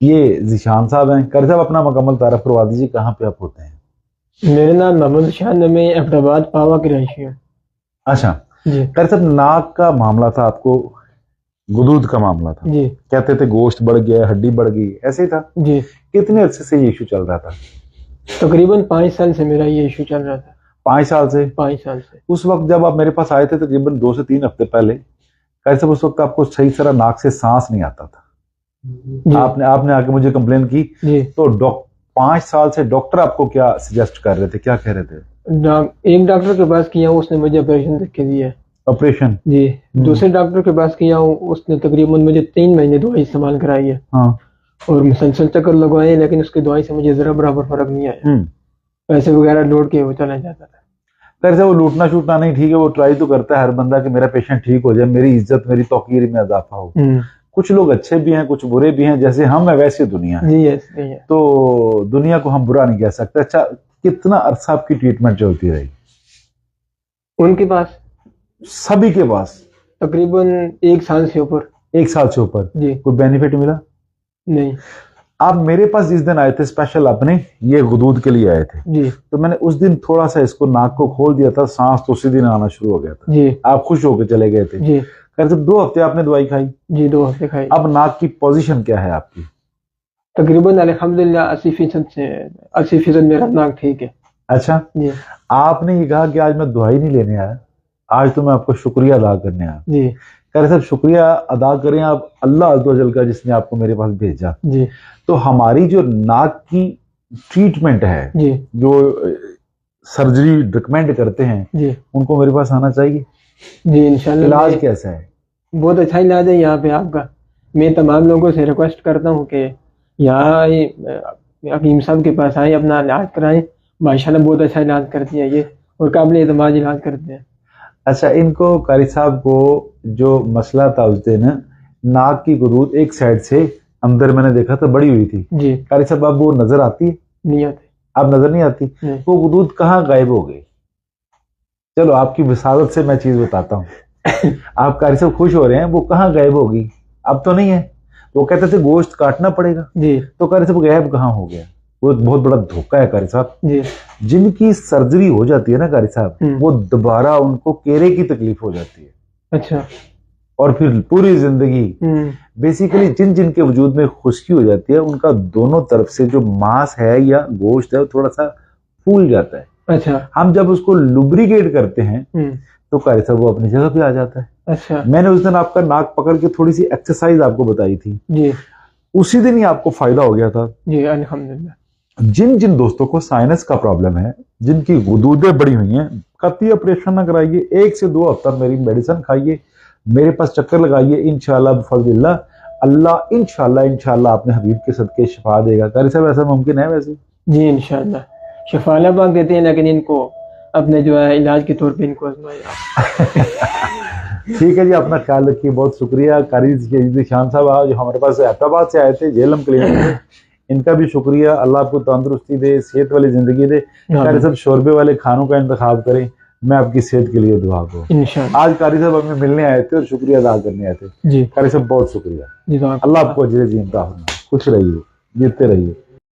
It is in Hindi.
ये जिशान साहब हैं। कारी साहब अपना मुकम्मल तारफ करवा दीजिए, कहाँ पे आप होते हैं? मेरा नाम मोहम्मद शान, मैं अहमदाबाद पावा की रहिशी हूँ। अच्छा जी कारी साहब, नाक का मामला था आपको, गुदूद का मामला था, जी कहते थे गोश्त बढ़ गया, हड्डी बढ़ गई, ऐसे ही था? जी। कितने अरसे से ये इशू चल रहा था? तकरीबन 5 साल से मेरा ये इशू चल रहा था। 5 साल से? 5 साल से। उस वक्त जब आप मेरे पास आए थे तकरीबन 2 से 3 हफ्ते पहले, कारी साहब उस वक्त आपको सही तरह नाक से सांस नहीं आता था। जी आपने आके मुझे कंप्लेन की, जी। तो 5 साल से डॉक्टर आपको क्या सजेस्ट कर रहे थे, क्या कह रहे थे? एक डॉक्टर के पास किया हूँ, उसने मुझे ऑपरेशन लिख के दिया। ऑपरेशन? जी। दूसरे डॉक्टर के पास किया हूँ, उसने तकरीबन मुझे 3 महीने दवाई इस्तेमाल कराई है। हाँ। और मुसलसल चक्कर लगवाए, लेकिन उसकी दवाई से मुझे जरा बराबर फर्क नहीं आया। पैसे वगैरह लौट के वो चला जाता था। वैसे वो लूटना शूटना नहीं ठीक है, वो ट्राई तो करता है हर बंदा कि मेरा पेशेंट ठीक हो जाए, मेरी इज्जत मेरी तौकीर में इजाफा हो। कुछ लोग अच्छे भी हैं, कुछ बुरे भी हैं, जैसे हम है वैसे दुनिया है। जी ऐसे ही है। तो दुनिया को हम बुरा नहीं कह सकते। अच्छा, कितना अरसा आपकी ट्रीटमेंट चलती रही उनके पास? सभी के पास? तकरीबन 1 साल से ऊपर। 1 साल से ऊपर? जी। कोई बेनिफिट मिला? नहीं। आप मेरे पास जिस दिन आए थे स्पेशल अपने ये गुदूद के लिए आए थे जी। तो मैंने उस दिन थोड़ा सा इसको नाक को खोल दिया था, सांस तो उसी दिन आना शुरू हो गया था। जी। आप खुश होकर चले गए थे। जी। करीब 2 हफ्ते आपने दवाई खाई? जी 2 हफ्ते खाई। अब नाक की पोजीशन क्या है आपकी? तकरीबन अल्हम्दुलिल्लाह 80% मेरा नाक ठीक है। अच्छा जी। आपने ये कहा कि आज मैं दवाई नहीं लेने आया, आज तो मैं आपको शुक्रिया अदा करने आया। जी। कह रहे साहब शुक्रिया अदा करें आप अल्लाह अज़्ज़ व जल का, जिसने आपको मेरे पास भेजा। जी। तो हमारी जो नाक की ट्रीटमेंट है, जी। जो सर्जरी रिकमेंड करते हैं, जी, उनको मेरे पास आना चाहिए। जी इंशाल्लाह। इलाज कैसा है? बहुत अच्छा इलाज है यहाँ पे आपका। मैं तमाम लोगों से रिक्वेस्ट करता हूँ कि यहाँ हकीम साहब के पास आए, अपना इलाज कराएं। माशाल्लाह बहुत अच्छा इलाज करती है ये, और काबिल एतमाद इलाज करते हैं। अच्छा, इनको कारी साहब को जो मसला था उस दिन, नाक की गुदूद एक साइड से अंदर मैंने देखा था बड़ी हुई थी। जी। कारी साहब अब वो नजर आती है? नहीं आती। अब नजर नहीं आती? नहीं। वो गुदूद कहाँ गायब हो गई? चलो आपकी विसारत से मैं चीज बताता हूँ। आप कारी साहब खुश हो रहे हैं, वो कहाँ गायब होगी? अब तो नहीं है। वो कहते थे गोश्त काटना पड़ेगा। जी। तो कारी साहब गायब कहाँ हो गया? वो एक बहुत बड़ा धोखा है कारी साहब। जी। जिनकी सर्जरी हो जाती है ना कारी साहब, वो दोबारा उनको केरे की तकलीफ हो जाती है। अच्छा। और फिर पूरी जिंदगी बेसिकली जिन जिनके वजूद में खुश्की हो जाती है, उनका दोनों तरफ से जो मांस है या गोश्त है वो थोड़ा सा फूल जाता है। अच्छा। हम जब उसको लुब्रिकेट करते हैं तो कारी साहब वो अपनी जगह पे आ जाता है। अच्छा। मैंने उस दिन आपका नाक पकड़ के थोड़ी सी एक्सरसाइज आपको बताई थी। जी। उसी दिन ही आपको फायदा हो गया था। जी अल्हम्दुलिल्लाह। जिन जिन दोस्तों को साइनस का प्रॉब्लम है, जिनकी गुदूदें बड़ी हुई हैं, कतई ऑपरेशन ना कराइए, 1 से 2 हफ्ता मेरी मेडिसिन खाइए, मेरे पास चक्कर लगाइए, इंशाल्लाह बफज़लिल्लाह अल्लाह इंशाल्लाह अपने हबीब के सदके शिफा देगा। कारी साहब ऐसा मुमकिन है वैसे? जी इंशाल्लाह शिफा पाक देते हैं, लेकिन इनको अपने जो है इलाज के तौर पे इनको आजमाया। ठीक है जी, अपना ख्याल रखिए। बहुत शुक्रिया कारी जिशान साहब जो हमारे पास हैदराबाद से आए थे जेलम क्लिनिक में, इनका भी शुक्रिया। अल्लाह आपको तंदुरुस्ती दे, सेहत वाली जिंदगी दे। कारी साहब शोरबे वाले खानों का इंतखाब करें, मैं आपकी सेहत के लिए दुआ करूँ इंशाअल्लाह। आज कारी साहब हमें मिलने आए थे और शुक्रिया अदा करने आए थे। जी कारी साहब बहुत शुक्रिया। अल्लाह आपको अजर जी इम्ता, खुश रहिए, जीतते रहिए।